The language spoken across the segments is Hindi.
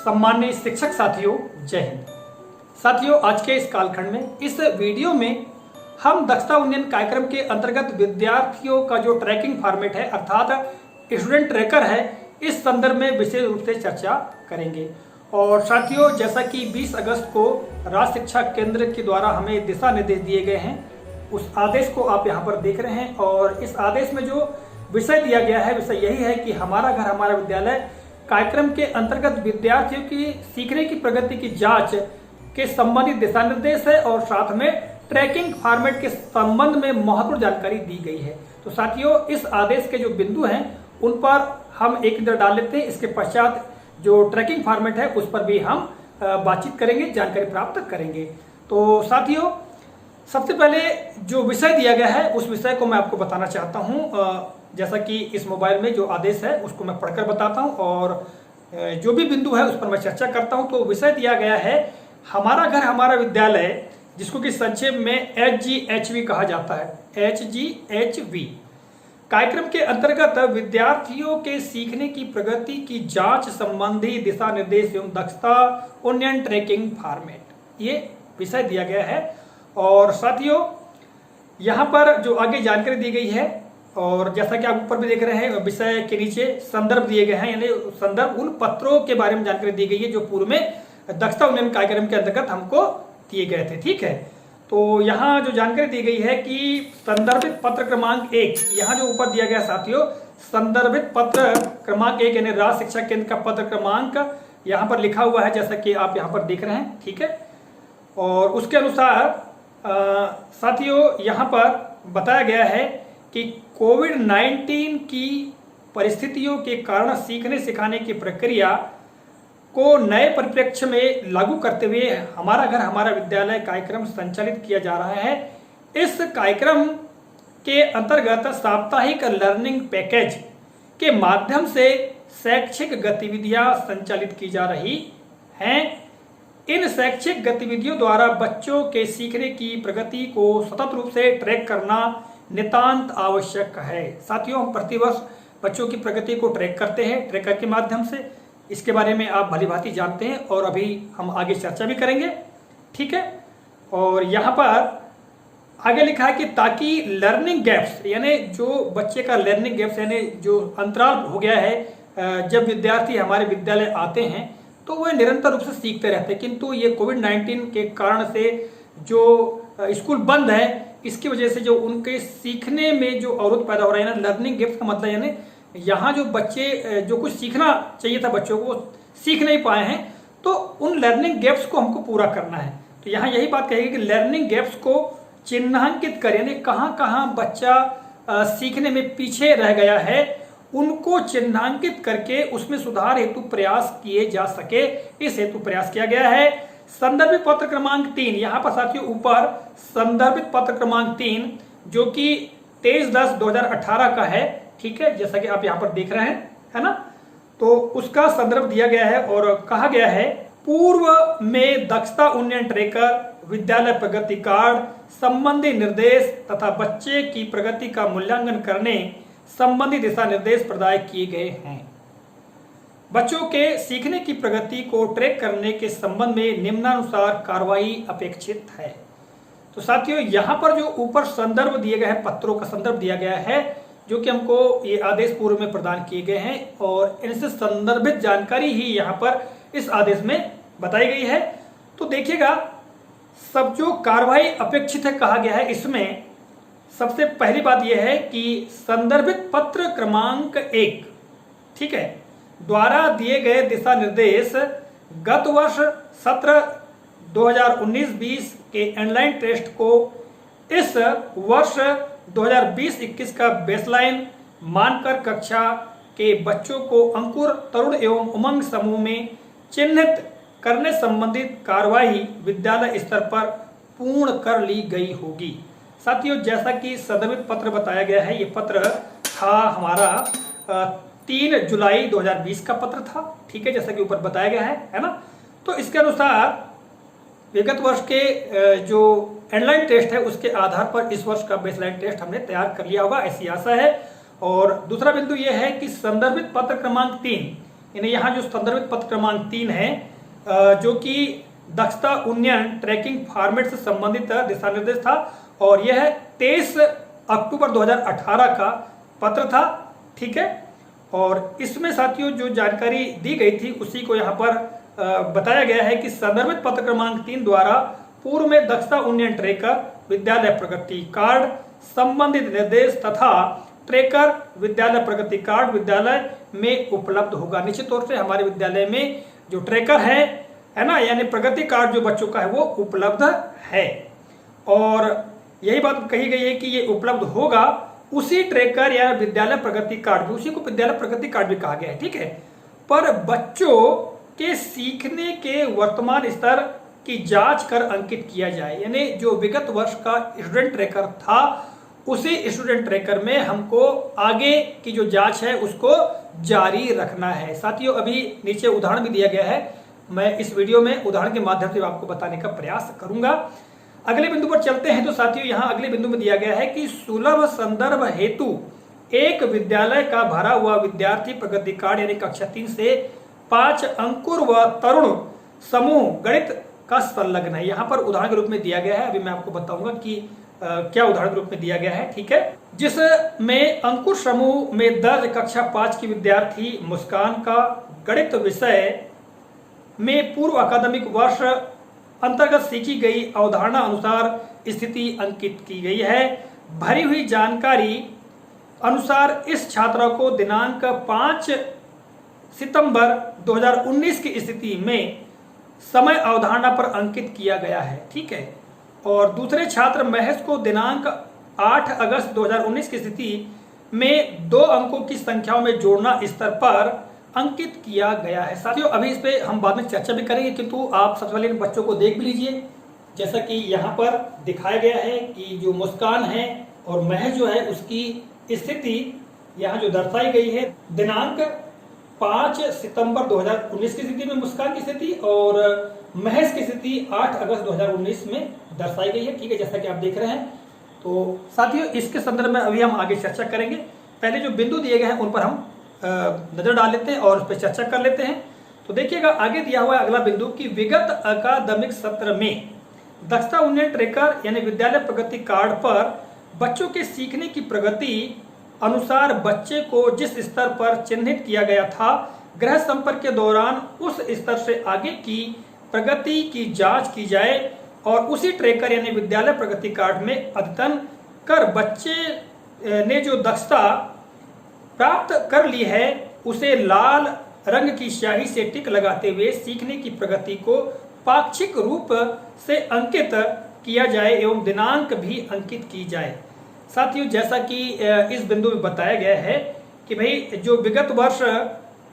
सम्माननीय शिक्षक साथियों, जय हिंद। साथियों, आज के इस कालखंड में इस वीडियो में हम दक्षता उन्नयन कार्यक्रम के अंतर्गत विद्यार्थियों का जो ट्रैकिंग फॉर्मेट है अर्थात स्टूडेंट ट्रैकर है, इस संदर्भ में विशेष रूप से चर्चा करेंगे। और साथियों, जैसा कि 20 अगस्त को राज्य शिक्षा केंद्र के द्वारा हमें दिशा निर्देश दिए गए हैं, उस आदेश को आप यहाँ पर देख रहे हैं। और इस आदेश में जो विषय दिया गया है, विषय यही है कि हमारा घर हमारा विद्यालय कार्यक्रम के अंतर्गत विद्यार्थियों की सीखने की प्रगति की जांच के संबंधित दिशा निर्देश है और साथ में ट्रैकिंग फॉर्मेट के संबंध में महत्वपूर्ण जानकारी दी गई है। तो साथियों, इस आदेश के जो बिंदु हैं उन पर हम एक नजर डाल लेते हैं। इसके पश्चात जो ट्रैकिंग फॉर्मेट है उस पर भी हम बातचीत करेंगे, जानकारी प्राप्त करेंगे। तो साथियों, सबसे पहले जो विषय दिया गया है उस विषय को मैं आपको बताना चाहता हूँ। जैसा कि इस मोबाइल में जो आदेश है उसको मैं पढ़कर बताता हूँ और जो भी बिंदु है उस पर मैं चर्चा करता हूँ। तो विषय दिया गया है हमारा घर हमारा विद्यालय, जिसको कि संक्षेप में HGHV कहा जाता है। HGHV कार्यक्रम के अंतर्गत विद्यार्थियों के सीखने की प्रगति की जांच संबंधी दिशा निर्देश एवं दक्षता उन्नयन ट्रैकिंग फॉर्मेट, ये विषय दिया गया है। और साथियों, यहाँ पर जो आगे जानकारी दी गई है और जैसा कि आप ऊपर भी देख रहे हैं, विषय के नीचे संदर्भ दिए गए हैं, यानी संदर्भ उन पत्रों के बारे में जानकारी दी गई है जो पूर्व में दक्षता उन्नयन कार्यक्रम के अंतर्गत हमको दिए गए थे। ठीक है, तो यहाँ जो जानकारी दी गई है कि संदर्भित पत्र क्रमांक 1, यहाँ जो ऊपर दिया गया साथियों, संदर्भित पत्र क्रमांक 1 यानी राज्य शिक्षा केंद्र का पत्र क्रमांक यहाँ पर लिखा हुआ है, जैसा कि आप यहाँ पर देख रहे हैं। ठीक है, और उसके अनुसार साथियों यहाँ पर बताया गया है कि कोविड-19 की परिस्थितियों के कारण सीखने सिखाने की प्रक्रिया को नए परिप्रेक्ष्य में लागू करते हुए हमारा घर हमारा विद्यालय कार्यक्रम संचालित किया जा रहा है। इस कार्यक्रम के अंतर्गत साप्ताहिक लर्निंग पैकेज के माध्यम से शैक्षिक गतिविधियां संचालित की जा रही हैं। इन शैक्षिक गतिविधियों द्वारा बच्चों के सीखने की प्रगति को सतत रूप से ट्रैक करना नितांत आवश्यक है। साथियों, हम प्रतिवर्ष बच्चों की प्रगति को ट्रैक करते हैं ट्रैकर के माध्यम से। इसके बारे में आप भली भांति जानते हैं और अभी हम आगे चर्चा भी करेंगे। ठीक है, और यहाँ पर आगे लिखा है कि ताकि लर्निंग गैप्स, यानी जो बच्चे का लर्निंग गैप्स यानी जो अंतराल हो गया है, जब विद्यार्थी हमारे विद्यालय आते हैं तो वह निरंतर रूप से सीखते रहते हैं, किंतु ये कोविड-19 के कारण से जो स्कूल बंद है, इसकी वजह से जो उनके सीखने में जो अवरोध पैदा हो रहा है ना, लर्निंग गैप्स का मतलब यानी यहाँ जो बच्चे जो कुछ सीखना चाहिए था बच्चों को सीख नहीं पाए हैं, तो उन लर्निंग गैप्स को हमको पूरा करना है। तो यहाँ यही बात कहेगी कि लर्निंग गैप्स को चिन्हांकित करें, यानी कहाँ कहाँ बच्चा सीखने में पीछे रह गया है, उनको चिन्हांकित करके उसमें सुधार हेतु प्रयास किए जा सके, इस हेतु प्रयास किया गया है। संदर्भित पत्र क्रमांक 3, यहाँ पर साथियों ऊपर संदर्भित पत्र क्रमांक 3 जो कि 23/10/2018 का है। ठीक है, जैसा कि आप यहाँ पर देख रहे हैं, है ना, तो उसका संदर्भ दिया गया है और कहा गया है पूर्व में दक्षता उन्नयन ट्रैकर, विद्यालय प्रगति कार्ड संबंधी निर्देश तथा बच्चे की प्रगति का मूल्यांकन करने संबंधी दिशा निर्देश प्रदान किए गए हैं। बच्चों के सीखने की प्रगति को ट्रैक करने के संबंध में निम्नानुसार कार्रवाई अपेक्षित है। तो साथियों, यहाँ पर जो ऊपर संदर्भ दिए गए हैं, पत्रों का संदर्भ दिया गया है जो कि हमको ये आदेश पूर्व में प्रदान किए गए हैं और इनसे संदर्भित जानकारी ही यहाँ पर इस आदेश में बताई गई है। तो देखिएगा, सब जो कार्रवाई अपेक्षित है कहा गया है, इसमें सबसे पहली बात यह है कि संदर्भित पत्र क्रमांक 1, ठीक है, द्वारा दिए गए दिशा निर्देश गत वर्ष सत्र 2019-20 के ऑनलाइन टेस्ट को इस वर्ष 2020-21 का बेसलाइन मानकर कक्षा के बच्चों को अंकुर, तरुण एवं उमंग समूह में चिन्हित करने संबंधित कार्रवाई विद्यालय स्तर पर पूर्ण कर ली गई होगी। साथियों, जैसा कि संदर्भित पत्र बताया गया है, ये पत्र था हमारा 3 जुलाई 2020 का पत्र था। ठीक है, जैसा कि ऊपर बताया गया है ना। तो इसके अनुसार विगत वर्ष के जो ऑनलाइन टेस्ट है उसके आधार पर इस वर्ष का बेसलाइन टेस्ट हमने तैयार कर लिया होगा, ऐसी आशा है। और दूसरा बिंदु यह है कि संदर्भित पत्र क्रमांक 3 यानी यहाँ जो संदर्भित पत्र क्रमांक 3 है जो कि दक्षता उन्नयन ट्रैकिंग फॉर्मेट से संबंधित दिशा निर्देश था और यह 23 अक्टूबर 2018 का पत्र था। ठीक है, और इसमें साथियों जो जानकारी दी गई थी उसी को यहाँ पर बताया गया है कि संदर्भित पत्र क्रमांक 3 द्वारा पूर्व में दक्षता उन्नयन ट्रेकर, विद्यालय प्रगति कार्ड, संबंधित निर्देश तथा ट्रेकर विद्यालय प्रगति कार्ड विद्यालय में उपलब्ध होगा। निश्चित तौर से हमारे विद्यालय में जो ट्रेकर है ना, यानी प्रगति कार्ड जो बच्चों का है वो उपलब्ध है और यही बात कही गई है कि ये उपलब्ध होगा उसी ट्रेकर या विद्यालय प्रगति कार्ड, उसी को विद्यालय प्रगति कार्ड भी कहा गया है। ठीक है, पर बच्चों के सीखने के वर्तमान स्तर की जांच कर अंकित किया जाए, यानी जो विगत वर्ष का स्टूडेंट ट्रैकर था उसी स्टूडेंट ट्रैकर में हमको आगे की जो जांच है उसको जारी रखना है। साथियों अभी नीचे उदाहरण भी दिया गया है, मैं इस वीडियो में उदाहरण के माध्यम से आपको बताने का प्रयास करूंगा। अगले बिंदु पर चलते हैं तो साथियों यहाँ अगले बिंदु में दिया गया है कि सुलभ संदर्भ हेतु एक विद्यालय का भरा हुआ विद्यार्थी प्रगति कार्ड यानी कक्षा 3 से 5 अंकुर व तरुण समूह गणित का संलग्न है। यहाँ पर उदाहरण के रूप में दिया गया है, अभी मैं आपको बताऊंगा कि क्या उदाहरण के रूप में दिया गया है। ठीक है, जिसमें अंकुर समूह में दर्ज कक्षा 5 की विद्यार्थी मुस्कान का गणित विषय में पूर्व अकादमिक वर्ष अंतर्गत सीखी गई अवधारणा अनुसार स्थिति अंकित की गई है। भरी हुई जानकारी अनुसार इस छात्रा को दिनांक 5 सितंबर 2019 की स्थिति में समय अवधारणा पर अंकित किया गया है। ठीक है, और दूसरे छात्र महेश को दिनांक 8 अगस्त 2019 की स्थिति में 2 अंकों की संख्याओं में जोड़ना स्तर पर अंकित किया गया है। साथियों अभी इस पे हम बाद में चर्चा भी करेंगे, किंतु आप सबसे पहले इन बच्चों को देख भी लीजिए। जैसा कि यहाँ पर दिखाया गया है कि जो मुस्कान है और महेश जो है उसकी स्थिति यहाँ जो दर्शाई गई है, दिनांक 5 सितंबर 2019 की स्थिति में मुस्कान की स्थिति और महेश की स्थिति 8 अगस्त 2019 में दर्शाई गई है। ठीक है, जैसा कि आप देख रहे हैं। तो साथियों इसके संदर्भ में अभी हम आगे चर्चा करेंगे। पहले जो बिंदु दिए गए हैं उन पर हम नजर डाल लेते हैं और उस पर चर्चा कर लेते हैं। तो देखिएगा आगे दिया हुआ है अगला बिंदु कि विगत अकादमिक सत्र में दक्षता उन्नयन ट्रेकर यानी विद्यालय प्रगति कार्ड पर बच्चों के सीखने की प्रगति अनुसार बच्चे को जिस स्तर पर चिन्हित किया गया था, गृह संपर्क के दौरान उस स्तर से आगे की प्रगति की जांच की जाए और उसी ट्रेकर यानी विद्यालय प्रगति कार्ड में अद्यतन कर बच्चे ने जो दक्षता प्राप्त कर ली है उसे लाल रंग की स्याही से टिक लगाते हुए सीखने की प्रगति को पाक्षिक रूप से अंकित किया जाए एवं दिनांक भी अंकित की जाए। साथियों जैसा कि इस बिंदु में बताया गया है कि भाई जो विगत वर्ष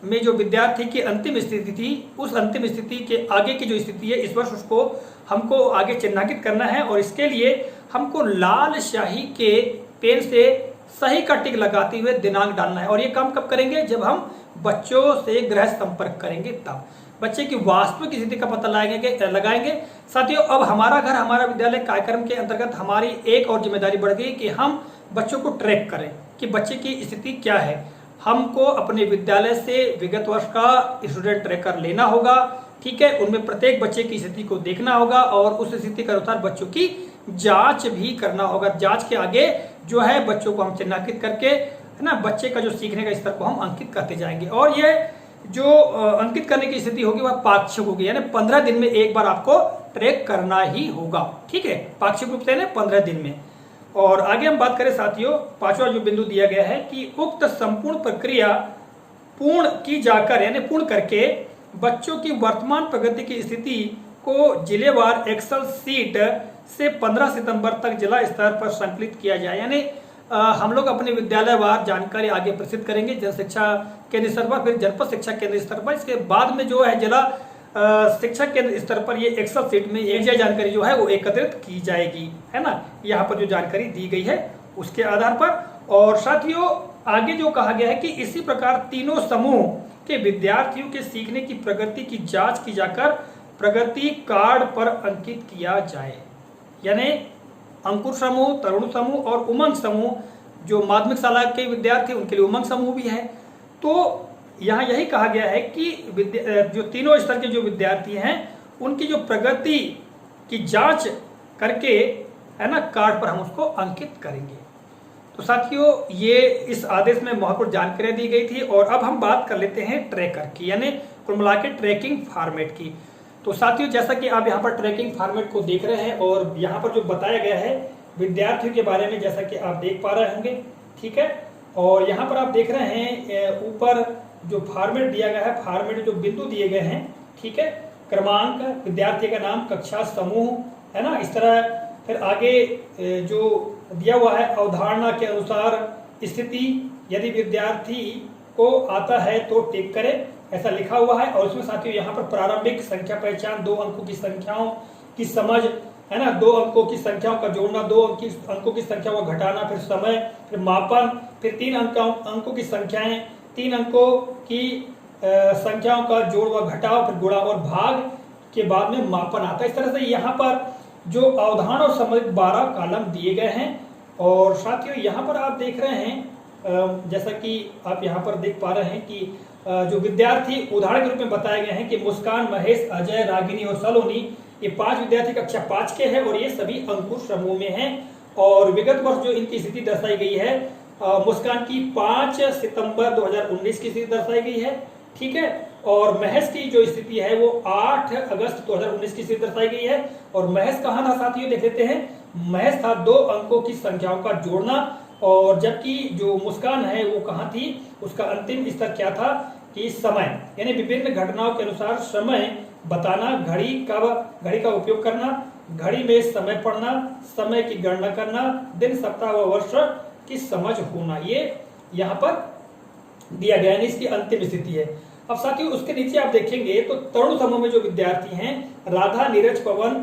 में जो विद्यार्थी की अंतिम स्थिति थी उस अंतिम स्थिति के आगे की जो स्थिति है इस वर्ष उसको हमको आगे चिन्हांकित करना है और इसके लिए हमको लाल स्याही के पेन से सही का टिक लगाते हुए दिनांक डालना है। और ये काम कब करेंगे? जब हम बच्चों से गृह संपर्क करेंगे तब बच्चे की वास्तविक स्थिति का पता लगाएंगे। साथियों अब हमारा घर हमारा विद्यालय कार्यक्रम के अंतर्गत हमारी एक और जिम्मेदारी बढ़ गई कि हम बच्चों को ट्रैक करें कि बच्चे की स्थिति क्या है। हमको अपने विद्यालय से विगत वर्ष का स्टूडेंट ट्रैकर लेना होगा। ठीक है, उनमें प्रत्येक बच्चे की स्थिति को देखना होगा और उस स्थिति के अनुसार बच्चों की जांच भी करना होगा। जांच के आगे जो है बच्चों को हम चिन्हांकित करके है ना बच्चे का जो सीखने का स्तर को हम अंकित करते जाएंगे और ये जो अंकित करने की स्थिति होगी वह पाक्षिक होगी, यानी 15 दिन में एक बार आपको ट्रैक करना ही होगा। ठीक है, पाक्षिक रूप से 15 दिन में। और आगे हम बात करें साथियों, पांचवा जो बिंदु दिया गया है कि उक्त संपूर्ण प्रक्रिया पूर्ण की जाकर यानी पूर्ण करके बच्चों की वर्तमान प्रगति की स्थिति को जिलेवार एक्सेल सीट से 15 सितंबर तक जिला स्तर पर संकलित किया जाए। यानी हम लोग अपने विद्यालयवार जानकारी आगे प्रसिद्ध करेंगे जन शिक्षा केंद्र स्तर पर, फिर जनपद शिक्षा केंद्र स्तर पर, इसके बाद में जो है जिला शिक्षा केंद्र स्तर पर ये एक्सेल सीट में ये जानकारी जो है वो एकत्रित की जाएगी, है ना। यहाँ पर जो जानकारी दी गई है उसके आधार पर। और साथियों आगे जो कहा गया है कि इसी प्रकार तीनों समूह के विद्यार्थियों के सीखने की प्रगति की जांच की जाकर प्रगति कार्ड पर अंकित किया जाए। यानी अंकुर समूह, तरुण समूह और उमंग समूह जो माध्यमिक शाला के विद्यार्थी उनके लिए उमंग समूह भी है। तो यहाँ यही कहा गया है कि जो तीनों स्तर के जो विद्यार्थी हैं उनकी जो प्रगति की जांच करके, है ना, कार्ड पर हम उसको अंकित करेंगे। तो साथियों, ये इस आदेश में महत्वपूर्ण जानकारी दी गई थी। और अब हम बात कर लेते हैं ट्रैकर की, यानी कुल मिला के ट्रैकिंग फॉर्मेट की। तो साथियों, जैसा कि आप यहाँ पर ट्रैकिंग फॉर्मेट को देख रहे हैं और यहाँ पर जो बताया गया है विद्यार्थियों के बारे में, जैसा कि आप देख पा रहे होंगे, ठीक है। और यहाँ पर आप देख रहे हैं ऊपर जो फॉर्मेट दिया गया है, फॉर्मेट जो बिंदु दिए गए हैं, ठीक है, क्रमांक, विद्यार्थी का नाम, कक्षा, समूह, है ना, इस तरह। फिर आगे जो दिया हुआ है अवधारणा के अनुसार स्थिति, यदि विद्यार्थी को आता है तो टिक करें, ऐसा लिखा हुआ है। और उसमें साथियों यहाँ पर प्रारंभिक संख्या पहचान, 2 अंकों की संख्याओं की समझ, है ना, 2 अंकों की संख्याओं का जोड़ना, 2 अंकों की संख्या को घटाना, फिर समय, फिर मापन, फिर 3 अंकों की संख्याएं, 3 अंकों की संख्याओं का जोड़ व घटाव, फिर गुणा और भाग के बाद में मापन आता है। इस तरह से यहाँ पर जो अवधारणा और समझ 12 कॉलम दिए गए हैं। और साथियों यहाँ पर आप देख रहे हैं, जैसा कि आप यहाँ पर देख पा रहे हैं कि जो विद्यार्थी उदाहरण के रूप में बताए गए हैं कि मुस्कान, महेश, अजय, रागिनी और सलोनी, ये 5 विद्यार्थी कक्षा 5 के हैं और ये सभी अंकुर समूह में हैं। और विगत वर्ष जो इनकी स्थिति दर्शाई गई है, मुस्कान की 5 सितंबर 2019 की स्थिति दर्शाई गई है, ठीक है। और महेश की जो स्थिति है वो 8 अगस्त 2019 की स्थिति दर्शाई गई है। और महेश कहाँ था साथियों, देख लेते हैं। महेश था 2 अंकों की संख्याओं का जोड़ना। और जबकि जो मुस्कान है वो कहाँ थी, उसका अंतिम स्तर क्या था कि समय, यानी विभिन्न घटनाओं के अनुसार समय बताना, घड़ी का उपयोग करना, घड़ी में समय पढ़ना, समय की गणना करना, दिन, सप्ताह व वर्ष की समझ होना, ये यहाँ पर दिया गया है। इसकी अंतिम स्थिति है। अब साथियों उसके नीचे आप देखेंगे तो तरुण समूह में जो विद्यार्थी हैं, राधा, नीरज, पवन,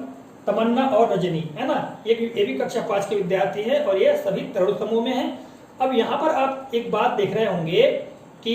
तमन्ना और रजनी, है ना, ये भी कक्षा 5 के विद्यार्थी हैं और ये सभी तरुण समूह में हैं। अब यहाँ पर आप एक बात देख रहे होंगे कि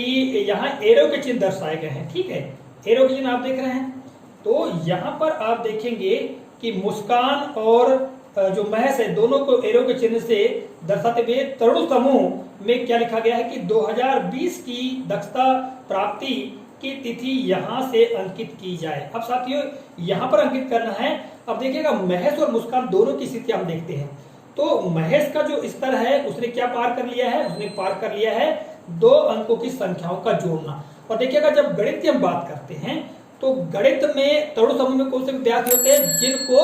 यहाँ एरो के चिन्ह दर्शाए गए हैं, ठीक है, एरो के चिन्ह आप देख रहे हैं। तो यहाँ पर आप देखेंगे कि मुस्कान और जो महेश है, दोनों को एरो के चिन्ह से दर्शाते हुए तरुण समूह में क्या लिखा गया है कि 2020 की दक्षता प्राप्ति की तिथि यहाँ से अंकित की जाए। अब साथियों यहाँ पर अंकित करना है। अब देखिएगा महेश और मुस्कान दोनों की स्थिति हम देखते हैं। तो महेश का जो स्तर है उसने क्या पार कर लिया है, उसने पार कर लिया है 2 अंकों की संख्याओं का जोड़ना। और देखिएगा जब गणित की हम बात करते हैं तो गणित में तरुण समूह में कौन से विद्यार्थी होते हैं, जिनको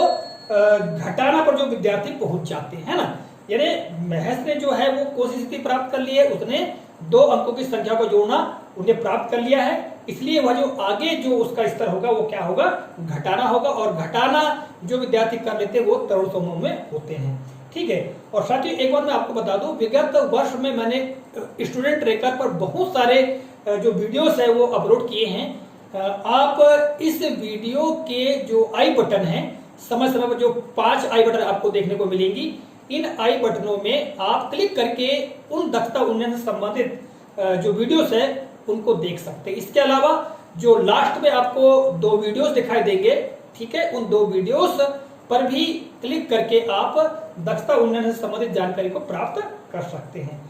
घटाना पर जो विद्यार्थी पहुंच जाते हैं ना, यानी महेश ने जो है वो कौन सी स्थिति प्राप्त कर ली है, उसने 2 अंकों की संख्या को जोड़ना उन्हें प्राप्त कर लिया है। इसलिए वह जो आगे जो उसका स्तर होगा वो क्या होगा, घटाना होगा। और घटाना जो विद्यार्थी कर लेते हैं वो तरुण समूह में होते हैं, ठीक है। और साथियों एक बार मैं आपको बता दूं, विगत वर्ष में मैंने स्टूडेंट ट्रैकर पर बहुत सारे जो वीडियोस है वो अपलोड किए हैं। आप इस वीडियो के जो आई बटन है, समय समय पर जो 5 आई बटन आपको देखने को मिलेंगी, इन आई बटनों में आप क्लिक करके उन दक्षता उन्नयन से संबंधित जो वीडियोस है उनको देख सकते हैं। इसके अलावा जो लास्ट में आपको 2 वीडियोस दिखाई देंगे, ठीक है, उन 2 वीडियोस पर भी क्लिक करके आप दक्षता उन्नयन से संबंधित जानकारी को प्राप्त कर सकते हैं।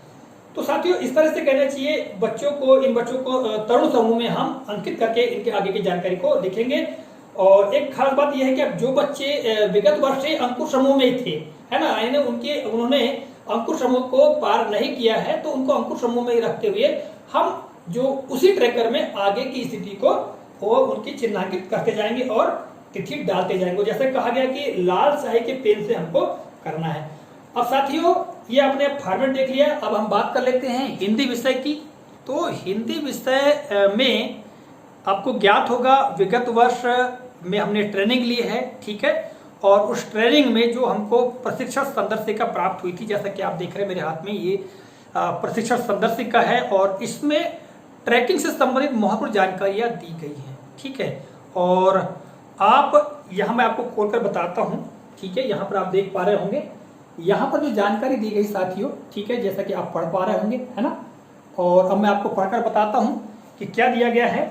तो साथियों इस तरह से कहना चाहिए इन बच्चों को तरुण समूह में हम अंकित करके इनके आगे की जानकारी को देखेंगे। और एक खास बात यह है कि अब जो बच्चे विगत वर्ष से अंकुर समूह में थे, है ना, उन्होंने अंकुर समूह को पार नहीं किया है, तो उनको अंकुर समूह में ही रखते हुए हम जो उसी ट्रैकर में आगे की स्थिति को वो उनकी चिन्हांकित करते जाएंगे और तिथि डालते जाएंगे। जैसे कहा गया कि लाल स्याही के पेन से हमको करना है। अब साथियों ये आपने फॉर्मेट देख लिया। अब हम बात कर लेते हैं हिंदी विषय की। तो हिंदी विषय में आपको ज्ञात होगा विगत वर्ष में हमने ट्रेनिंग ली है, ठीक है। और उस ट्रेनिंग में जो हमको प्रशिक्षण संदर्शिका प्राप्त हुई थी, जैसा कि आप देख रहे हैं मेरे हाथ में ये प्रशिक्षण संदर्शिका है और इसमें ट्रैकिंग से संबंधित महत्वपूर्ण जानकारियां दी गई हैं, ठीक है। और आप यहाँ मैं आपको खोलकर बताता हूँ, ठीक है। यहाँ पर आप देख पा रहे होंगे, यहाँ पर जो जानकारी दी गई साथियों, ठीक है, जैसा कि आप पढ़ पा रहे होंगे, है ना। और अब मैं आपको पढ़कर बताता हूँ कि क्या दिया गया है।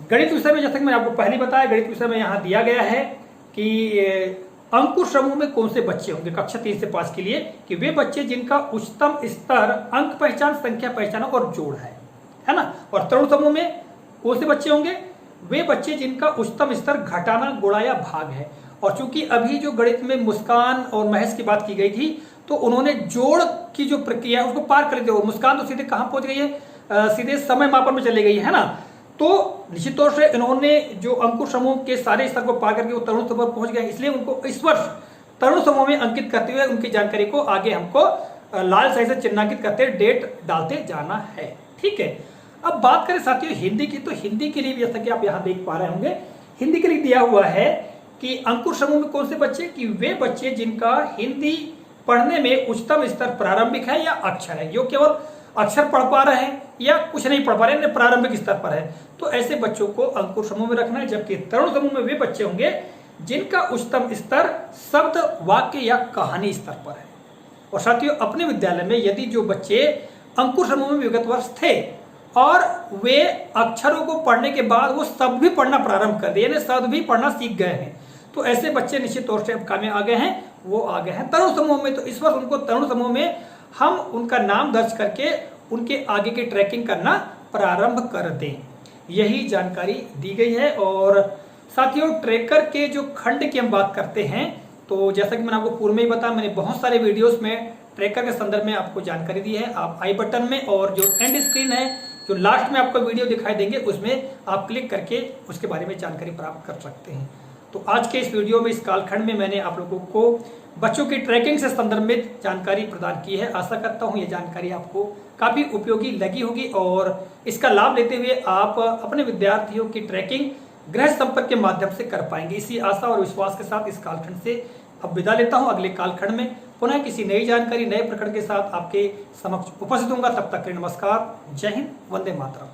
गणित विषय में, जैसा कि मैंने आपको पहले बताया, गणित विषय में यहाँ दिया गया है कि अंकुर समूह में कौन से बच्चे होंगे कक्षा 3 से 5 के लिए, कि वे बच्चे जिनका उच्चतम स्तर अंक पहचान, संख्या पहचान और जोड़ है, है ना। और तरुण समूह में कौन से बच्चे होंगे? वे बच्चे जिनका उच्चतम स्तर घटाना गुणा या भाग है। और चूंकि अभी जो गणित में मुस्कान और महेश की बात की गई थी, तो उन्होंने जोड़ की जो प्रक्रिया है उसको पार कर दिया। मुस्कान तो सीधे कहां पहुंच गई है? सीधे समय मापन में चली गई है ना। तो निश्चित तौर से इन्होंने जो अंकुर समूह के सारे स्तर को पार करके वो तरुण समूह पर पहुंच गए, इसलिए उनको इस वर्ष तरुण समूह में अंकित करते हुए उनकी जानकारी को आगे हमको लाल स्याही से चिन्हांकित करते डेट डालते जाना है। ठीक है, अब बात करें साथियों हिंदी की, तो हिंदी के लिए जैसा कि आप यहाँ देख पा रहे होंगे, हिंदी के लिए दिया हुआ है कि अंकुर समूह में कौन से बच्चे? कि वे बच्चे जिनका हिंदी पढ़ने में उच्चतम स्तर प्रारंभिक है या अक्षर है, जो केवल अक्षर पढ़ पा रहे हैं या कुछ नहीं पढ़ पा रहे हैं, प्रारंभिक स्तर पर है, तो ऐसे बच्चों को अंकुर समूह में रखना है। जबकि तरुण समूह में वे बच्चे होंगे जिनका उच्चतम स्तर शब्द, वाक्य या कहानी स्तर पर है। और साथियों अपने विद्यालय में यदि जो बच्चे अंकुर समूह में विगत वर्ष थे और वे अक्षरों को पढ़ने के बाद वो शब्द भी पढ़ना प्रारंभ कर दिए, यानी शब्द भी पढ़ना सीख गए हैं, तो ऐसे बच्चे निश्चित तौर से अब काम में आ गए हैं, वो आ गए हैं तरुण समूह में। तो इस वर्ष उनको तरुण समूह में हम उनका नाम दर्ज करके उनके आगे की ट्रैकिंग करना प्रारंभ कर दें, यही जानकारी दी गई है। और साथियों ट्रैकर के जो खंड की हम बात करते हैं, तो जैसा कि मैंने आपको पूर्व में ही बताया, मैंने बहुत सारे वीडियोस में ट्रैकर के संदर्भ में आपको जानकारी दी है। आप आई बटन में और जो एंड स्क्रीन है, जो लास्ट में आपको वीडियो दिखाई देंगे, उसमें आप क्लिक करके उसके बारे में जानकारी प्राप्त कर सकते हैं। तो आज के इस वीडियो में, इस कालखंड में मैंने आप लोगों को बच्चों की ट्रैकिंग से संदर्भित जानकारी प्रदान की है। आशा करता हूँ ये जानकारी आपको काफी उपयोगी लगी होगी और इसका लाभ लेते हुए आप अपने विद्यार्थियों की ट्रैकिंग गृह संपर्क के माध्यम से कर पाएंगे। इसी आशा और विश्वास के साथ इस कालखंड से अब विदा लेता हूँ। अगले कालखंड में पुनः किसी नई जानकारी, नए प्रकरण के साथ आपके समक्ष उपस्थित होऊंगा। तब तक के लिए नमस्कार, जय हिंद, वंदे मातरम।